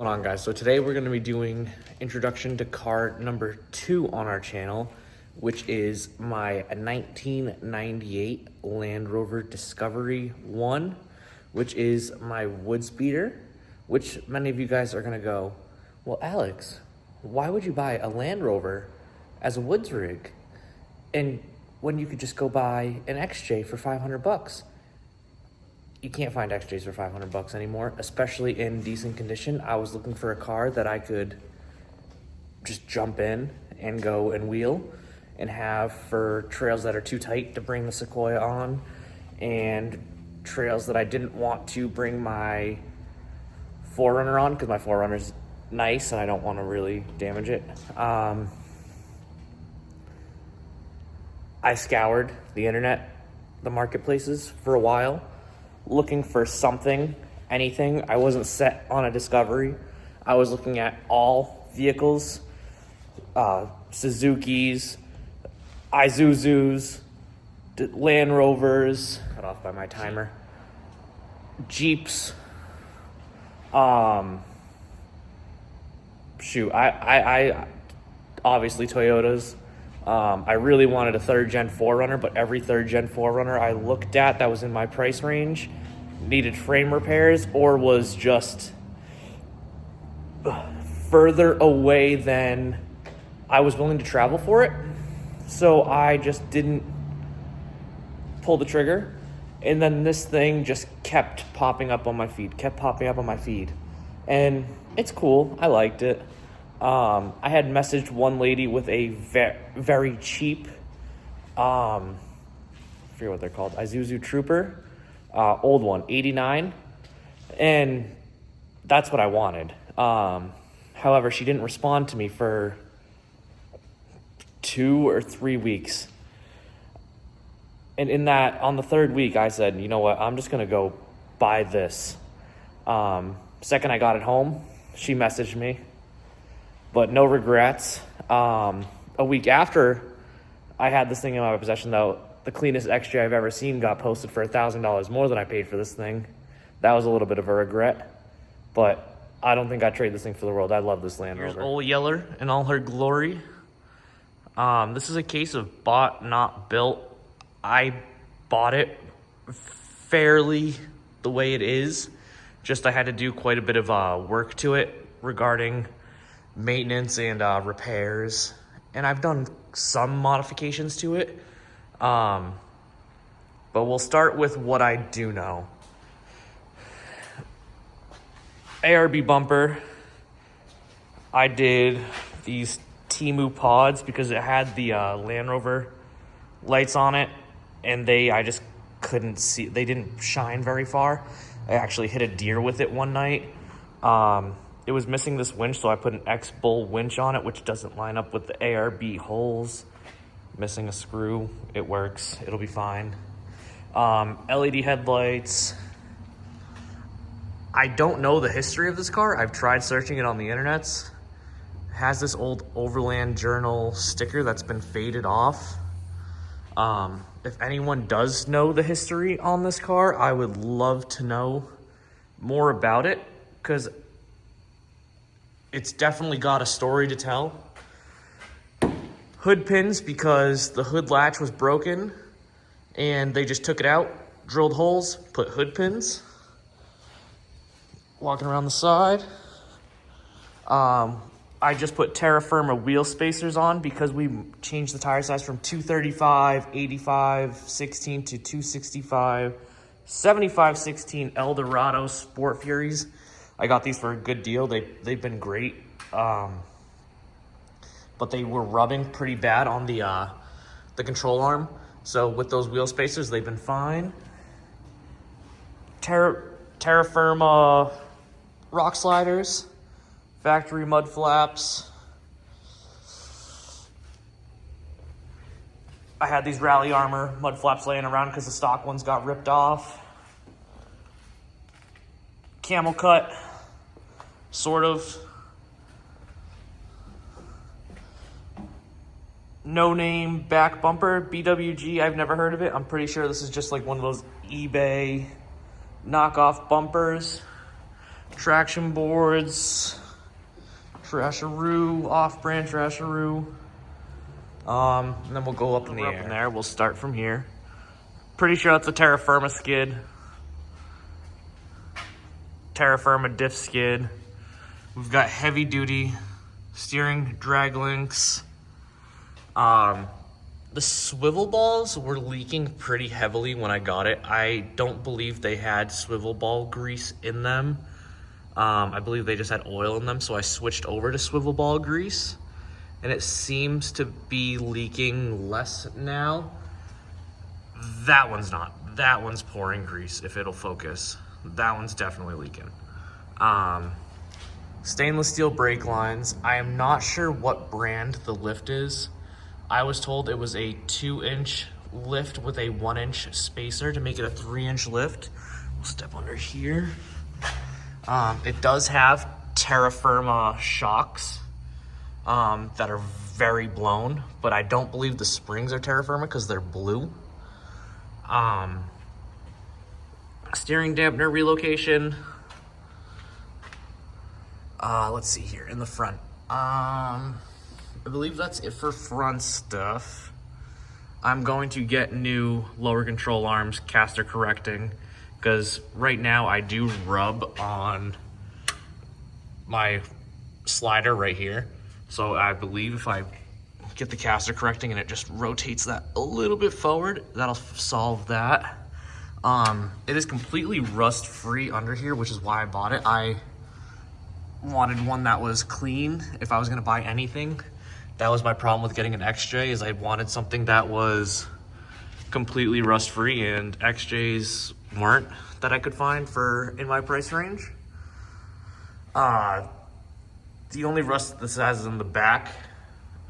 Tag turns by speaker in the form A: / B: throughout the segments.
A: Hold on, guys. So today we're going to be doing introduction to car number 2 on our channel, which is my 1998 Land Rover Discovery 1, which is my wood speeder, which many of you guys are going to go, well, Alex, why would you buy a Land Rover as a woods rig? And when you could just go buy an XJ for 500 bucks. You can't find XJs for 500 bucks anymore, especially in decent condition. I was looking for a car that I could just jump in and go and wheel and have for trails that are too tight to bring the Sequoia on, and trails that I didn't want to bring my 4Runner on because my 4Runner's nice and I don't want to really damage it. I scoured the internet, the marketplaces for a while, looking for something, anything. I wasn't set on a Discovery. I was looking at all vehicles, Suzuki's, Isuzu's, Land Rovers, cut off by my timer, Jeeps, I obviously Toyotas. I really wanted a 3rd gen 4Runner, but every 3rd gen 4Runner I looked at that was in my price range needed frame repairs or was just further away than I was willing to travel for it. So I just didn't pull the trigger. And then this thing just kept popping up on my feed, And it's cool. I liked it. I had messaged one lady with a very cheap, I forget what they're called, Isuzu Trooper, old one, 89, and that's what I wanted. However, she didn't respond to me for 2 or 3 weeks. And in that, on the 3rd week, I said, you know what, I'm just going to go buy this. Second I got it home, she messaged me, but no regrets. A week after I had this thing in my possession, though, the cleanest XJ I've ever seen got posted for $1,000 more than I paid for this thing. That was a little bit of a regret, but I don't think I'd trade this thing for the world. I love this Land Rover. Here's Old Yeller in all her glory. This is a case of bought, not built. I bought it fairly the way it is. Just I had to do quite a bit of work to it regarding maintenance and repairs, and I've done some modifications to it, but we'll start with what I do know. ARB bumper. I did these Temu pods because it had the Land Rover lights on it, and I just couldn't see, they didn't shine very far. I actually hit a deer with it one night. It was missing this winch, so I put an X-Bull winch on it, which doesn't line up with the ARB holes. Missing a screw. It works. It'll be fine. LED headlights. I don't know the history of this car. I've tried searching it on the internets. It has this old Overland Journal sticker that's been faded off. If anyone does know the history on this car, I would love to know more about it, because it's definitely got a story to tell. Hood pins, because the hood latch was broken and they just took it out, drilled holes, put hood pins. Walking around the side. I just put Terra Firma wheel spacers on because we changed the tire size from 235, 85, 16 to 265, 75, 16 Eldorado Sport Furies. I got these for a good deal. They've been great, but they were rubbing pretty bad on the control arm. So with those wheel spacers, they've been fine. Terra Firma rock sliders, factory mud flaps. I had these Rally Armor mud flaps laying around because the stock ones got ripped off. Camel cut, sort of. No name back bumper, BWG, I've never heard of it. I'm pretty sure this is just like one of those eBay knockoff bumpers. traction boards, trasharoo, off-brand trasharoo. And then we'll go up in the air. Up in there, we'll start from here. Pretty sure that's a terra firma skid. Terra firma diff skid. We've got heavy duty steering drag links. The swivel balls were leaking pretty heavily when I got it. I don't believe they had swivel ball grease in them. I believe they just had oil in them, so I switched over to swivel ball grease, and it seems to be leaking less now. That one's not. That one's pouring grease, if it'll focus. That one's definitely leaking. Stainless steel brake lines. I am not sure what brand the lift is. I was told it was a 2-inch lift with a 1-inch spacer to make it a 3-inch lift. We'll step under here. It does have terra firma shocks that are very blown, but I don't believe the springs are terra firma because they're blue. Steering dampener relocation. Let's see here in the front. I believe that's it for front stuff. I'm going to get new lower control arms, caster correcting, because right now I do rub on my slider right here. So I believe if I get the caster correcting and it just rotates that a little bit forward, that'll solve that. It is completely rust free under here, which is why I bought it. I wanted one that was clean if I was gonna buy anything. That was my problem with getting an XJ, is I wanted something that was completely rust free, and XJs weren't that I could find for in my price range. The only rust this has is in the back,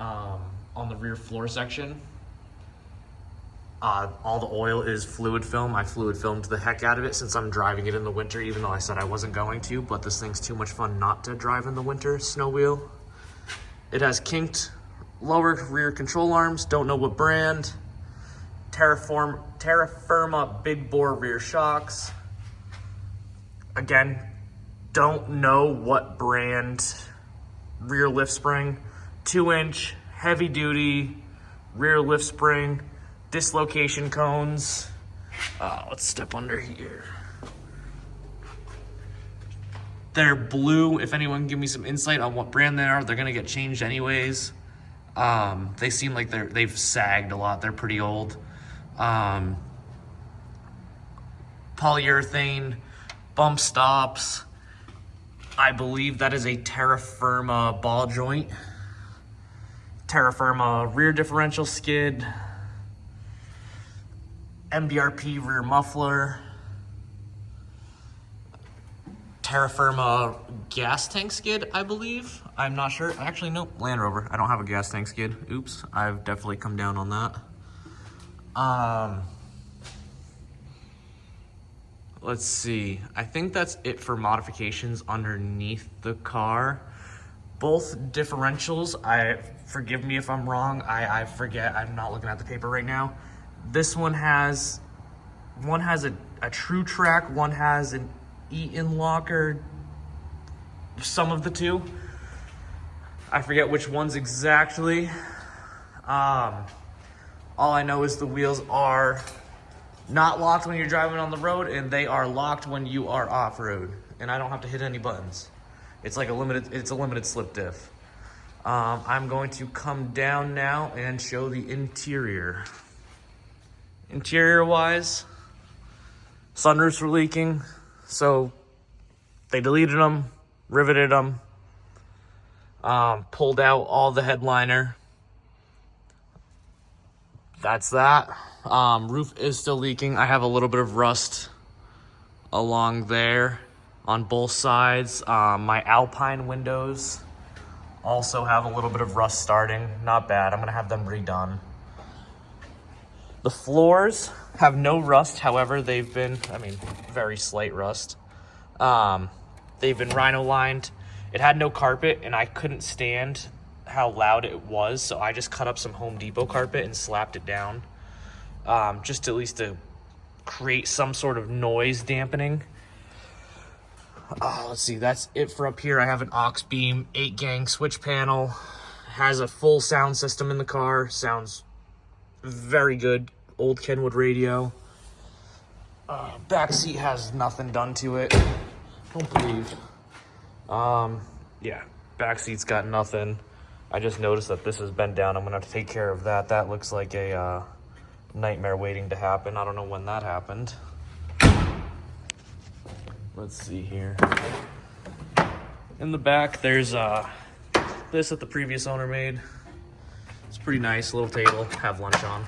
A: on the rear floor section. All the oil is fluid film. I fluid filmed the heck out of it since I'm driving it in the winter, even though I said I wasn't going to, but this thing's too much fun not to drive in the winter snow wheel. It has kinked lower rear control arms, don't know what brand. Terra firma big bore rear shocks. Again, don't know what brand rear lift spring. 2-inch heavy duty rear lift spring. Dislocation cones. Let's step under here. They're blue. If anyone can give me some insight on what brand they are, they're gonna get changed anyways. They seem like they've sagged a lot. They're pretty old. Polyurethane bump stops. I believe that is a terra firma ball joint. Terra firma rear differential skid. MBRP rear muffler. Terra firma gas tank skid, I believe. I'm not sure. Actually, no, Land Rover. I don't have a gas tank skid. Oops, I've definitely come down on that. Let's see. I think that's it for modifications underneath the car. Both differentials, forgive me if I'm wrong. I forget. I'm not looking at the paper right now. This one has a true track, one has an Eaton locker, some of the two. I forget which ones exactly. All I know is the wheels are not locked when you're driving on the road, and they are locked when you are off-road, and I don't have to hit any buttons. It's like a limited slip diff. I'm going to come down now and show the interior. Interior wise, sunroofs were leaking, so they deleted them, riveted them, pulled out all the headliner. That's that. Roof is still leaking. I have a little bit of rust along there on both sides. My Alpine windows also have a little bit of rust starting. Not bad. I'm gonna have them redone. The floors have no rust, however, they've been, very slight rust. They've been rhino lined. It had no carpet, and I couldn't stand how loud it was, so I just cut up some Home Depot carpet and slapped it down, just at least to create some sort of noise dampening. Let's see, that's it for up here. I have an aux beam, 8-gang switch panel, has a full sound system in the car, sounds very good, old Kenwood radio. Back seat has nothing done to it, don't believe. Yeah, back seat's got nothing. I just noticed that this has bent down. I'm gonna have to take care of that. That looks like a nightmare waiting to happen. I don't know when that happened. Let's see here. In the back, there's this that the previous owner made. It's pretty nice, little table, have lunch on.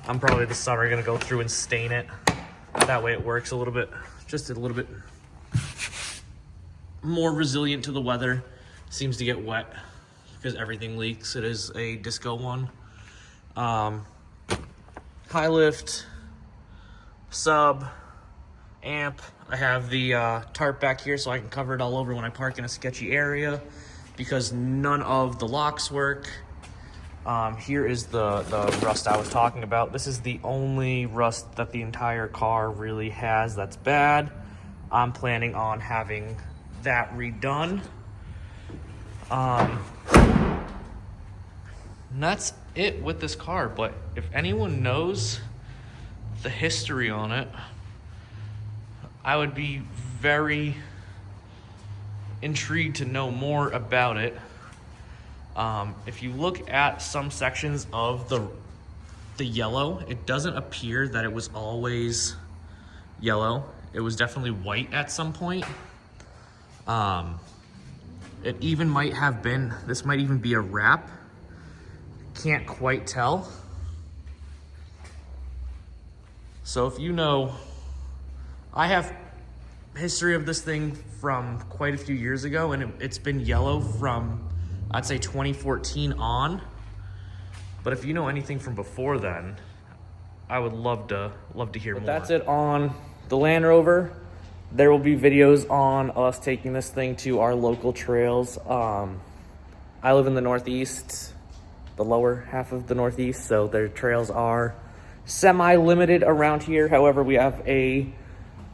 A: I'm probably this summer gonna go through and stain it. That way it works a little bit, just a little bit more resilient to the weather. Seems to get wet because everything leaks. It is a disco one. High lift, sub, amp. I have the tarp back here so I can cover it all over when I park in a sketchy area because none of the locks work. Here is the rust I was talking about. This is the only rust that the entire car really has that's bad. I'm planning on having that redone. And that's it with this car, but if anyone knows the history on it, I would be very intrigued to know more about it. If you look at some sections of the yellow, it doesn't appear that it was always yellow. It was definitely white at some point. It even might have been, this might even be a wrap. Can't quite tell. So if you know, I have history of this thing from quite a few years ago, and it's been yellow from, I'd say 2014 on. But if you know anything from before then, I would love to hear more. That's it on the Land Rover. There will be videos on us taking this thing to our local trails. I live in the Northeast, the lower half of the Northeast, so their trails are semi-limited around here. However, we have a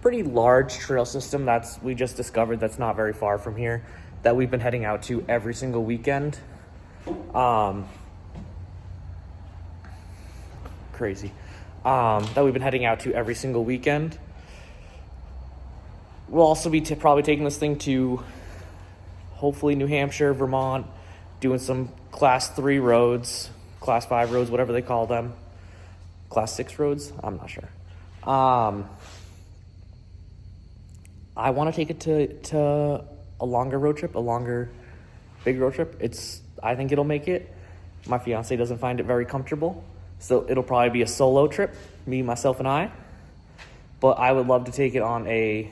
A: pretty large trail system we just discovered that's not very far from here that we've been heading out to every single weekend. Crazy. That we've been heading out to every single weekend. We'll also be probably taking this thing to hopefully New Hampshire, Vermont, doing some class 3 roads, class 5 roads, whatever they call them. Class 6 roads? I'm not sure. I want to take it to a longer road trip, big road trip. I think it'll make it. My fiance doesn't find it very comfortable, so it'll probably be a solo trip, me, myself, and I. But I would love to take it on a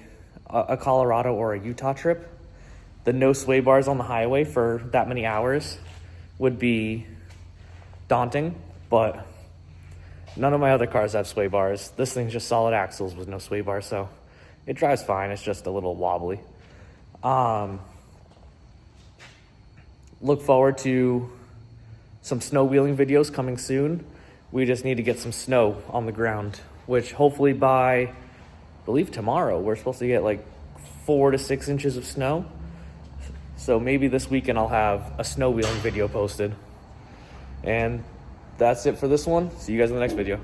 A: Colorado or a Utah trip. The no sway bars on the highway for that many hours would be daunting, but none of my other cars have sway bars. This thing's just solid axles with no sway bars, so it drives fine. It's just a little wobbly. Look forward to some snow wheeling videos coming soon. We just need to get some snow on the ground, which hopefully by, I believe tomorrow, we're supposed to get like 4 to 6 inches of snow. So maybe this weekend I'll have a snow wheeling video posted. And that's it for this one. See you guys in the next video.